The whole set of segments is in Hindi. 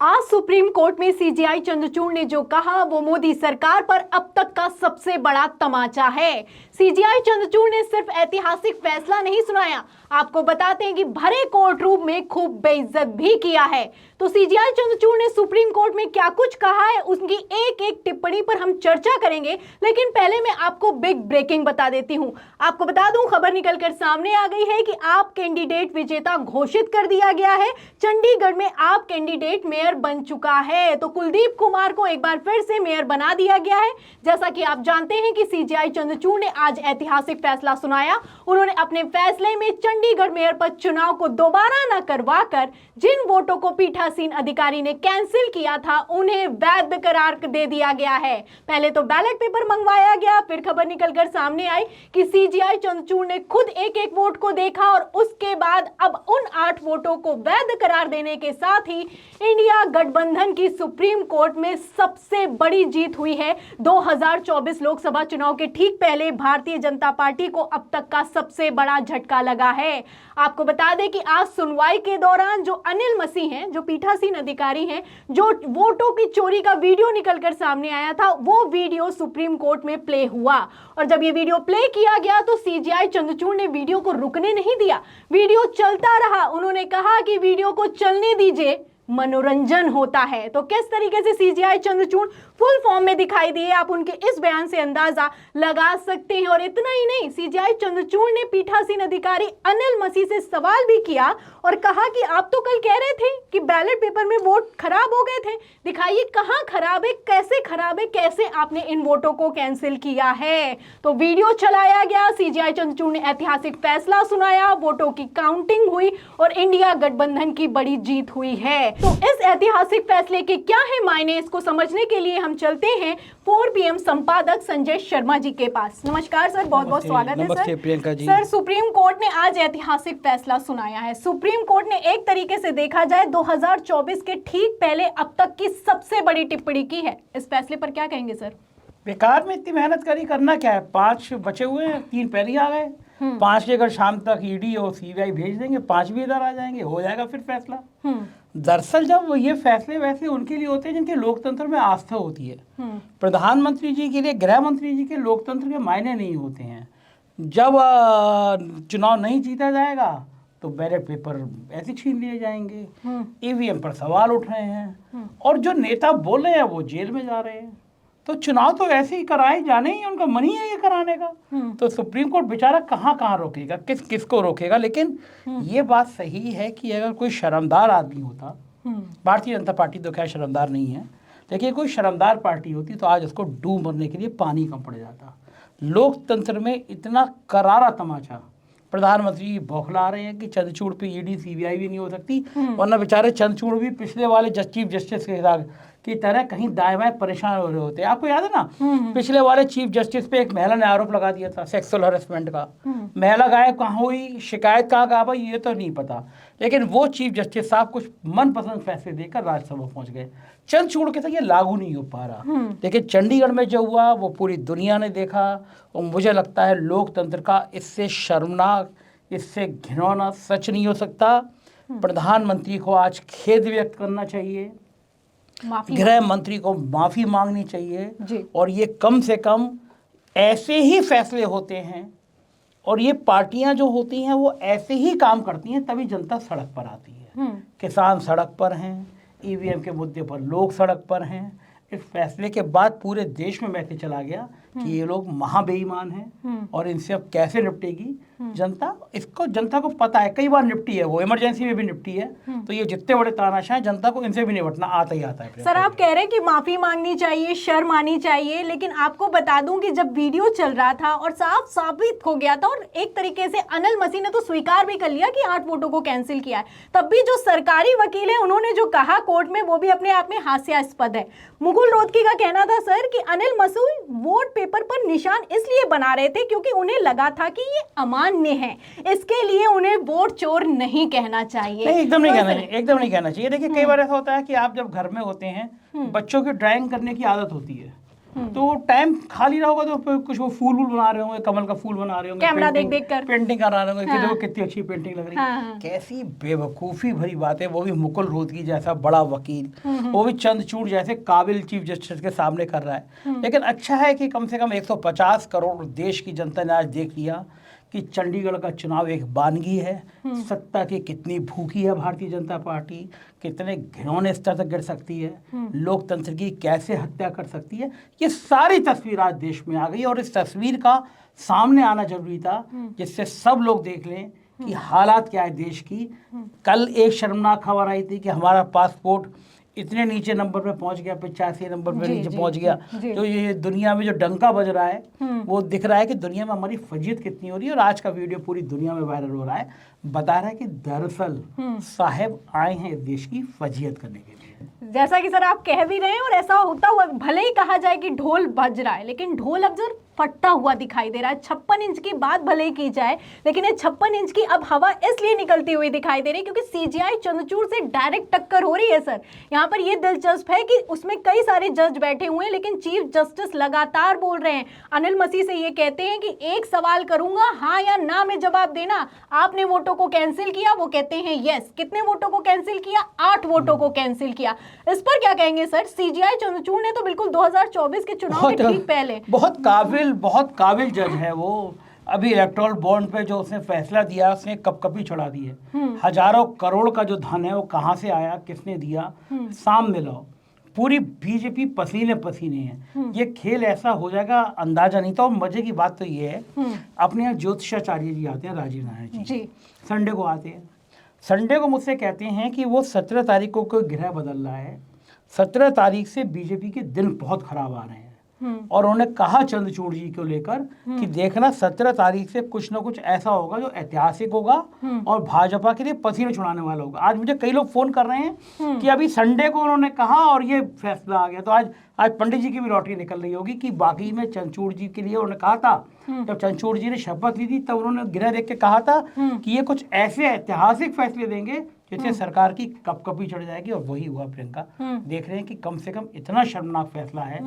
आज सुप्रीम कोर्ट में सीजेआई चंद्रचूड़ ने जो कहा वो मोदी सरकार पर अब तक का सबसे बड़ा तमाचा है। सीजेआई चंद्रचूड़ ने सिर्फ ऐतिहासिक फैसला नहीं सुनाया, आपको बताते हैं कि भरे कोर्ट रूम में खूब बेइज्जत भी किया है। तो सीजेआई चंद्रचूड़ ने सुप्रीम कोर्ट में क्या कुछ कहा है, उसकी एक एक टिप्पणी पर हम चर्चा करेंगे। लेकिन पहले मैं आपको बिग ब्रेकिंग बता देती हूं। आपको बता दूं, खबर निकलकर सामने आ गई है कि आप कैंडिडेट विजेता घोषित कर दिया गया है। चंडीगढ़ में आप कैंडिडेट मेयर बन चुका है। तो कुलदीप कुमार को एक बार फिर से मेयर बना दिया गया है। जैसा कि आप जानते हैं कि सीजेआई चंद्रचूड़ ने आज ऐतिहासिक फैसला सुनाया। उन्होंने अपने फैसले में चंडीगढ़ मेयर पद चुनाव को दोबारा न करवाकर जिन वोटों को पीठासीन अधिकारी ने कैंसिल किया था उन्हें वैध करार दे दिया गया है। पहले तो बैलेट पेपर मंगवाया गया, फिर खबर निकलकर सामने आई कि सीजेआई चंद्रचूड़ ने खुद एक एक वोट को देखा और उसके बाद अब उन 8 वोटों को वैध करार देने के साथ ही इंडिया गठबंधन की सुप्रीम कोर्ट में सबसे बड़ी जीत हुई है। 2024 लोकसभा चुनाव के ठीक पहले भारतीय जनता पार्टी को अब तक का सबसे बड़ा झटका लगा है। आपको बता दें कि आज सुनवाई के दौरान जो अनिल मसीह हैं, जो पीठासीन अधिकारी हैं, जो वोटों की चोरी का वीडियो निकलकर सामने आया था, वो वीडियो सुप्रीम कोर्ट में प्ले हुआ। और जब ये वीडियो प्ले किया गया तो सीजेआई चंद्रचूड़ ने वीडियो को रुकने नहीं दिया, वीडियो चलता रहा। उन्होंने कहा कि वीडियो को चलने दीजिए, मनोरंजन होता है। तो किस तरीके से सीजेआई चंद्रचूड़ फुल फॉर्म में दिखाई दिए, आप उनके इस बयान से अंदाजा लगा सकते हैं। और इतना ही नहीं, सीजेआई चंद्रचूड़ ने पीठासीन अधिकारी अनिल मसीह से सवाल भी किया और कहा कि आप तो कल कह रहे थे कि बैलेट पेपर में वोट खराब हो गए थे, दिखाइए कहां खराब है, कैसे आपने इन वोटों को कैंसिल किया है। तो वीडियो चलाया गया, सीजेआई चंद्रचूड़ ने ऐतिहासिक फैसला सुनाया, वोटों की काउंटिंग हुई और इंडिया गठबंधन की बड़ी जीत हुई है। तो इस ऐतिहासिक फैसले के क्या है मायने, इसको समझने के लिए हम चलते हैं 4 PM संपादक संजय शर्मा जी के पास। नमस्कार सर, बहुत बहुत स्वागत है sir. Priyanka ji. Sir, supreme court ने आज ऐतिहासिक फैसला सुनाया है। सुप्रीम कोर्ट ने एक तरीके से देखा जाए 2024 के ठीक पहले अब तक की सबसे बड़ी टिप्पणी की है। इस फैसले पर क्या कहेंगे सर? बेकार में इतनी मेहनत करी, करना क्या है। 5 बचे हुए हैं, 3 पहले ही आ गए। 5 के अगर शाम तक ईडी और सीबीआई भेज देंगे, 5 भी इधर आ जाएंगे, हो जाएगा फिर फैसला। दरअसल जब ये फैसले वैसे उनके लिए होते हैं जिनके लोकतंत्र में आस्था होती है। प्रधानमंत्री जी के लिए, गृह मंत्री जी के लोकतंत्र के मायने नहीं होते हैं। जब चुनाव नहीं जीता जाएगा तो बैलेट पेपर ऐसे छीन लिए जाएंगे, ईवीएम पर सवाल उठ रहे हैं और जो नेता बोल रहे हैं वो जेल में जा रहे हैं। तो चुनाव तो ऐसे ही कराए जाने ही, उनका मन ही है ये कराने का। तो सुप्रीम कोर्ट बेचारा कहाँ रोकेगा, किसको रोकेगा। लेकिन ये बात सही है कि अगर कोई शर्मदार आदमी होता, भारतीय जनता पार्टी तो खैर शर्मदार नहीं है, लेकिन कोई शर्मदार पार्टी होती तो आज उसको डूब मरने के लिए पानी कम पड़ जाता। लोकतंत्र में इतना करारा तमाचा, प्रधानमंत्री बौखला रहे हैं कि चंद्रचूड़ पे ईडी सीबीआई भी नहीं हो सकती, वरना बेचारे चंद्रचूड़ भी पिछले वाले चीफ जस्टिस की तरह कहीं दाएं बाएं परेशान हो रहे होते हैं। आपको याद है ना, पिछले वाले चीफ जस्टिस पे एक महिला ने आरोप लगा दिया था सेक्सुअल हरेसमेंट का। महिला गायब कहाँ हुई, शिकायत कहाँ गया, भाई ये तो नहीं पता। लेकिन वो चीफ जस्टिस साहब कुछ मनपसंद फैसले देकर राज्यसभा पहुंच गए। चंद्रचूड़ के साथ ये लागू नहीं हो पा रहा। लेकिन चंडीगढ़ में जो हुआ वो पूरी दुनिया ने देखा और मुझे लगता है लोकतंत्र का इससे शर्मनाक, इससे घिनौना सच नहीं हो सकता। प्रधानमंत्री को आज खेद व्यक्त करना चाहिए, गृह मंत्री को माफी मांगनी चाहिए और ये कम से कम ऐसे ही फैसले होते हैं और ये पार्टियां जो होती हैं वो ऐसे ही काम करती हैं, तभी जनता सड़क पर आती है। किसान सड़क पर हैं, ईवीएम के मुद्दे पर लोग सड़क पर हैं। इस फैसले के बाद पूरे देश में मैसेज चला गया कि ये लोग महाबेईमान हैं और इनसे अब कैसे निपटेगी जनता। इसको जनता को पता है, कई बार निपटी है, वो इमरजेंसी में भी निपटी है। तो ये जितने बड़े तानाशाह हैं, जनता को इनसे भी निपटना आता ही आता है। सर, आप कह रहे हैं कि माफी मांगनी चाहिए, शर्म आनी चाहिए, लेकिन आपको बता दूं कि जब वीडियो चल रहा था और साफ साबित हो गया था और एक तरीके से अनिल मसीह ने तो स्वीकार भी कर लिया कि 8 वोटों को कैंसिल किया है, तब भी जो सरकारी वकील है उन्होंने जो कहा कोर्ट में वो भी अपने आप में हास्यास्पद है। मुकुल रोहतगी का कहना था सर कि अनिल मसीह वोट पेपर पर निशान इसलिए बना रहे थे क्योंकि उन्हें लगा था कि ये अमान्य है, इसके लिए उन्हें वोट चोर नहीं कहना चाहिए। नहीं, एकदम नहीं कहना चाहिए। देखिए, कई बार ऐसा होता है कि आप जब घर में होते हैं, बच्चों की ड्राइंग करने की आदत होती है, तो टाइम खाली रहा होगा तो फिर कुछ वो फूल बना रहे होंगे, कमल का फूल बना रहे होंगे, कैमरा देख कर पेंटिंग करा रहे होंगे कि देखो कितनी अच्छी पेंटिंग लग रही है। कैसी बेवकूफ़ी भरी बात है। वो भी मुकुल रोहतगी जैसा बड़ा वकील, वो भी चंद्रचूड़ जैसे काबिल चीफ जस्टिस के सामने कर रहा है। लेकिन अच्छा है कि कम से कम 150 करोड़ देश की जनता ने आज देख लिया कि चंडीगढ़ का चुनाव एक बानगी है। सत्ता की कितनी भूखी है भारतीय जनता पार्टी, कितने घिनौने स्तर तक गिर सकती है, लोकतंत्र की कैसे हत्या कर सकती है। ये सारी तस्वीर आज देश में आ गई और इस तस्वीर का सामने आना जरूरी था, जिससे सब लोग देख लें कि हालात क्या है देश की। कल एक शर्मनाक खबर आई थी कि हमारा पासपोर्ट इतने नीचे नंबर पे पहुंच गया, 85 नंबर पे नीचे पहुंच गया। तो ये दुनिया में जो डंका बज रहा है वो दिख रहा है कि दुनिया में हमारी फजीयत कितनी हो रही है। और आज का वीडियो पूरी दुनिया में वायरल हो रहा है, बता रहा है कि दरअसल साहब आए हैं इस देश की फजीयत करने के लिए। जैसा कि सर आप कह भी रहे हैं, और ऐसा होता हुआ भले ही कहा जाए कि ढोल बज रहा है, लेकिन ढोल अब जब फटता हुआ दिखाई दे रहा है। 56 इंच की बात भले ही की जाए, लेकिन ये 56 इंच की अब हवा इसलिए निकलती हुई दिखाई दे रही है क्योंकि सीजीआई चंद्रचूड़ से डायरेक्ट टक्कर हो रही है। सर यहाँ पर ये दिलचस्प है कि उसमें कई सारे जज बैठे हुए हैं, लेकिन चीफ जस्टिस लगातार बोल रहे हैं। अनिल मसीह से ये कहते हैं कि एक सवाल करूंगा, हाँ या ना में जवाब देना। आपने वोटों को कैंसिल किया, वो कहते हैं यस। कितने वोटों को कैंसिल किया? 8 वोटों को कैंसिल किया। इस पर क्या कहेंगे सर? सीजीआई चंद्रचूड़ ने तो बिल्कुल 2024 के चुनाव के ठीक पहले बहुत काबिल जज है वो। अभी इलेक्टोरल बॉन्ड पे जो उसने फैसला दिया, उसने कपकपी चढ़ा दी है। हजारों करोड़ का जो धन है वो कहाँ से आया, किसने दिया, सामने लाओ। पूरी बीजेपी पसीने पसीने है। ये खेल ऐसा हो जाएगा अंदाजा नहीं था। और मजे की बात तो ये है, अपने यहाँ ज्योतिषाचार्य जी आते हैं, राजीव नारायण जी, संडे को आते हैं। संडे को मुझसे कहते हैं कि वो 17 तारीख को कोई ग्रह बदल रहा है, 17 तारीख से बीजेपी के दिन बहुत खराब आ रहे हैं। और उन्होंने कहा चंद्रचूड़ जी को लेकर कि देखना 17 तारीख से कुछ ना कुछ ऐसा होगा जो ऐतिहासिक होगा और भाजपा के लिए पसीने छुड़ाने वाला होगा। आज मुझे कई लोग फोन कर रहे हैं कि अभी संडे को उन्होंने कहा और ये फैसला आ गया। तो आज पंडित जी की भी लॉटरी निकल रही होगी कि बाकी में चंद्रचूड़ जी के लिए उन्होंने कहा था, जब चंद्रचूड़ जी ने शपथ ली थी तब उन्होंने ग्रह देख के कहा था कि ये कुछ ऐसे ऐतिहासिक फैसले देंगे जिससे सरकार की कपकपी चढ़ जाएगी। और वही हुआ प्रियंका। देख रहे हैं कि कम से कम इतना शर्मनाक फैसला है,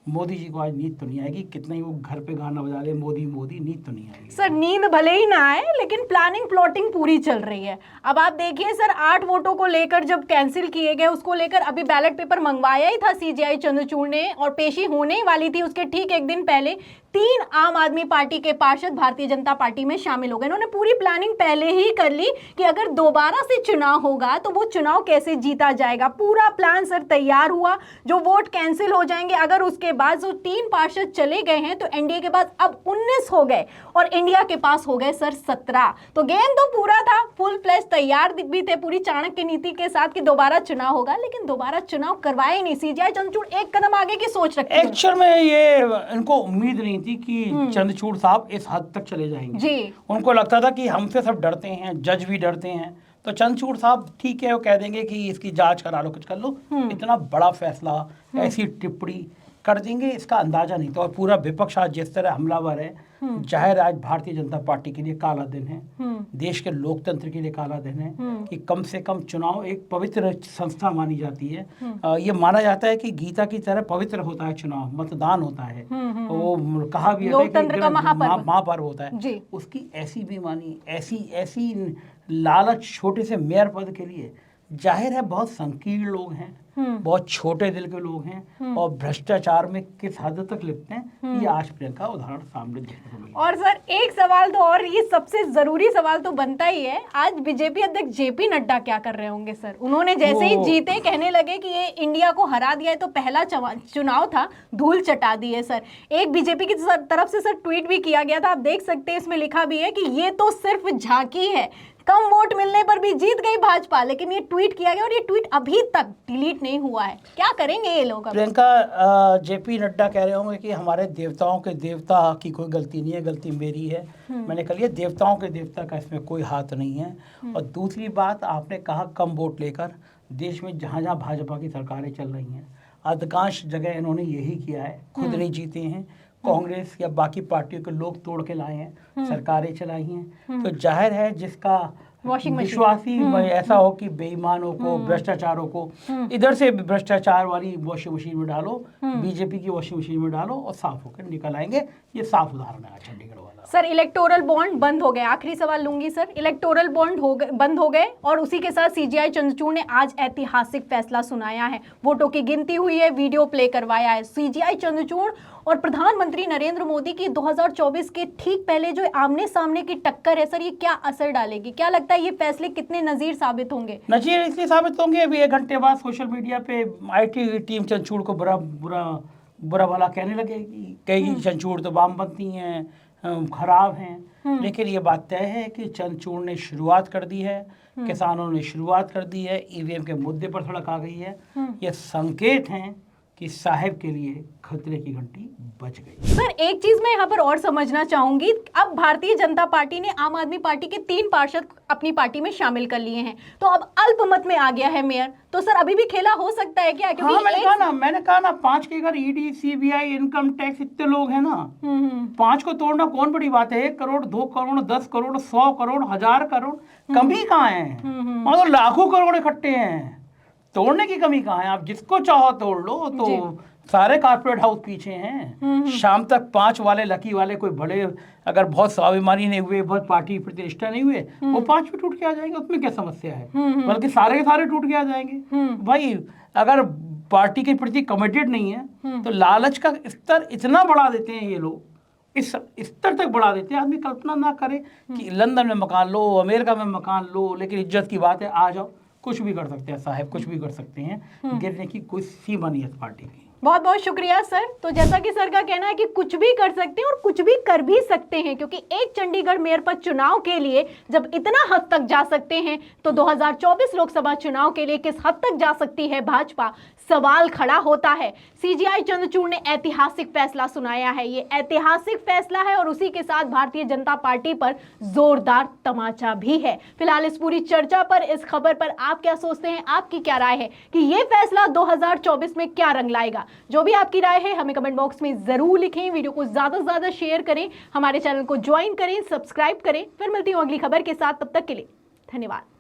मोदी जी को आज नींद तो नहीं आएगी। कितना ही वो घर पे गाना बजा ले मोदी मोदी, नींद तो नहीं आएगी। सर नींद भले ही ना आए, लेकिन प्लानिंग प्लॉटिंग पूरी चल रही है। अब आप देखिए सर, 8 वोटों को लेकर जब कैंसिल किए गए, उसको लेकर अभी बैलेट पेपर मंगवाया ही था सीजीआई चंद्रचूड़ ने, और पेशी होने ही वाली थी उसके ठीक एक दिन पहले 3 आम आदमी पार्टी के पार्षद भारतीय जनता पार्टी में शामिल हो गए। इन्होंने पूरी प्लानिंग पहले ही कर ली कि अगर दोबारा से चुनाव होगा तो वो चुनाव कैसे जीता जाएगा। पूरा प्लान सर तैयार हुआ। जो वोट कैंसिल हो जाएंगे, अगर उसके बाद जो 3 पार्षद चले गए हैं, तो एनडीए के पास अब 19 हो गए और इंडिया के पास हो गए सर 17। तो गेम तो पूरा था, फुल फ्लैश तैयार भी थे पूरी चाणक्य नीति के साथ कि दोबारा चुनाव होगा, लेकिन दोबारा चुनाव करवाया ही नहीं। सीजीआई चंद्रचूड़ एक कदम आगे की सोच रखते हैं। एक्चुअल में ये इनको उम्मीद नहीं थी कि चंद्रचूड़ साहब इस हद तक चले जाएंगे जी। उनको लगता था कि हमसे सब डरते हैं, जज भी डरते हैं, तो चंद्रचूड़ साहब ठीक है वो कह देंगे कि इसकी जांच करा लो, कुछ कर लो। इतना बड़ा फैसला, ऐसी टिप्पणी कर देंगे इसका अंदाजा नहीं था। और पूरा विपक्ष आज जिस तरह हमलावर है, जाहिर आज भारतीय जनता पार्टी के लिए काला दिन है, देश के लोकतंत्र के लिए काला दिन है कि कम से कम चुनाव एक पवित्र संस्था मानी जाती है। ये माना जाता है कि गीता की तरह पवित्र होता है चुनाव, मतदान होता है, वो कहा भी है लोकतंत्र का महापर्व होता है। उसकी ऐसी बेईमानी, ऐसी लालच छोटे से मेयर पद के लिए, जाहिर है बहुत संकीर्ण लोग हैं, बहुत छोटे दिल के लोग हैं और भ्रष्टाचार में किस हद तक लिप्त हैं, ये आज प्रियंका उदाहरण सामने देखने को मिला। और सर एक सवाल तो, और ये सबसे जरूरी सवाल तो बनता ही है, आज बीजेपी अध्यक्ष जेपी नड्डा क्या कर रहे होंगे सर? उन्होंने जैसे ही जीते कहने लगे कि ये इंडिया को हरा दिया है, तो पहला चुनाव था, धूल चटा दी है सर। एक बीजेपी की तरफ से सर ट्वीट भी किया गया था, आप देख सकते हैं, इसमें लिखा भी है कि ये तो सिर्फ झांकी है, कम वोट मिलने पर भी जीत गई भाजपा। लेकिन ये ट्वीट किया गया और ये ट्वीट अभी तक डिलीट नहीं हुआ है। क्या करेंगे ये लोग? प्रियंका, जेपी नड्डा कह रहे होंगे कि हमारे देवताओं के देवता की कोई गलती नहीं है, गलती मेरी है। मैंने कहा ये देवताओं के देवता का इसमें कोई हाथ नहीं है। और दूसरी बात, आपने कहा कम वोट लेकर, देश में जहाँ जहाँ भाजपा की सरकारें चल रही हैं, अधिकांश जगह इन्होंने यही किया है, खुद नहीं जीते हैं, कांग्रेस या बाकी पार्टियों के लोग तोड़ के लाए हैं, सरकारें चलाई हैं। तो जाहिर है जिसका वॉशिंग मशीन विश्वासी ऐसा हो कि बेईमानों को, भ्रष्टाचारों को इधर से भ्रष्टाचार वाली वॉशिंग मशीन में डालो, बीजेपी की वॉशिंग मशीन में डालो और साफ होकर निकल आएंगे। ये साफ उदाहरण है चंडीगढ़ वाला। सर इलेक्टोरल बॉन्ड बंद हो गए, आखिरी सवाल लूंगी सर। इलेक्टोरल बॉन्ड बंद हो गए और उसी के साथ सीजीआई चंद्रचूड़ ने आज ऐतिहासिक फैसला सुनाया है। वोटों की गिनती हुई है, वीडियो प्ले करवाया है। सीजीआई चंद्रचूड़ और प्रधानमंत्री नरेंद्र मोदी की 2024 के ठीक पहले जो आमने सामने की टक्कर है सर, ये क्या असर डालेगी? क्या लगता है ये फैसले कितने नजीर साबित होंगे? नजीर इसलिए साबित होंगे, अभी 1 घंटे बाद सोशल मीडिया पे आईटी टीम चंद्रचूड़ को बुरा भला कहने लगेगी, कहेगी चंद्रचूड़ तो वामपंथी हैं, खराब हैं। लेकिन ये बात तय है कि चंद्रचूड़ ने शुरुआत कर दी है, किसानों ने शुरुआत कर दी है, ईवीएम के मुद्दे पर सड़क आ गई है। ये संकेत हैं कि साहिब के लिए खतरे की घंटी बज गई। सर एक चीज मैं यहाँ पर और समझना चाहूंगी, अब भारतीय जनता पार्टी ने आम आदमी पार्टी के 3 पार्षद अपनी पार्टी में शामिल कर लिए हैं, तो अब अल्पमत में आ गया है मेयर, तो सर अभी भी खेला हो सकता है क्या? क्योंकि हाँ, मैंने कहा ना 5 के अगर ईडी, सीबीआई, इनकम टैक्स इतने लोग हैं ना, 5 को तोड़ना कौन बड़ी बात है? 1 करोड़, 2 करोड़, 10 करोड़, 100 करोड़, 1000 करोड़, कमी कहाँ है? मतलब लाखों करोड़ इकट्ठे हैं, तोड़ने की कमी कहाँ है? आप जिसको चाहो तोड़ लो। तो सारे कारपोरेट हाउस पीछे हैं। शाम तक 5 वाले, लकी वाले, कोई बड़े अगर बहुत स्वाभिमानी नहीं हुए, बहुत पार्टी प्रतिष्ठा नहीं हुए, वो 5 भी टूट के आ जाएंगे, उसमें क्या समस्या है? बल्कि सारे के सारे टूट के आ जाएंगे। भाई अगर पार्टी के प्रति कमिटेड नहीं है तो लालच का स्तर इतना बढ़ा देते हैं ये लोग, इस स्तर तक बढ़ा देते हैं। आदमी कल्पना ना करे कि लंदन में मकान लो, अमेरिका में मकान लो, लेकिन इज्जत की बात है, आ जाओ, कुछ भी कर सकते हैं साहब, कुछ भी कर सकते हैं। गिरने की कोई सीमा नहीं है इस पार्टी की। बहुत बहुत शुक्रिया सर। तो जैसा कि सर का कहना है कि कुछ भी कर सकते हैं और कुछ भी कर भी सकते हैं, क्योंकि एक चंडीगढ़ मेयर पद चुनाव के लिए जब इतना हद तक जा सकते हैं तो 2024 लोकसभा चुनाव के लिए किस हद तक जा सकती है भाजपा, सवाल खड़ा होता है। सीजीआई चंद्रचूड़ ने ऐतिहासिक फैसला सुनाया है, ये ऐतिहासिक फैसला है और उसी के साथ भारतीय जनता पार्टी पर जोरदार तमाचा भी है। फिलहाल इस पूरी चर्चा पर, इस खबर पर आप क्या सोचते हैं, आपकी क्या राय है कि ये फैसला 2024 में क्या रंग लाएगा? जो भी आपकी राय है हमें कमेंट बॉक्स में जरूर लिखें। वीडियो को ज्यादा से ज्यादा शेयर करें, हमारे चैनल को ज्वाइन करें, सब्सक्राइब करें। फिर मिलती हूँ अगली खबर के साथ, तब तक के लिए धन्यवाद।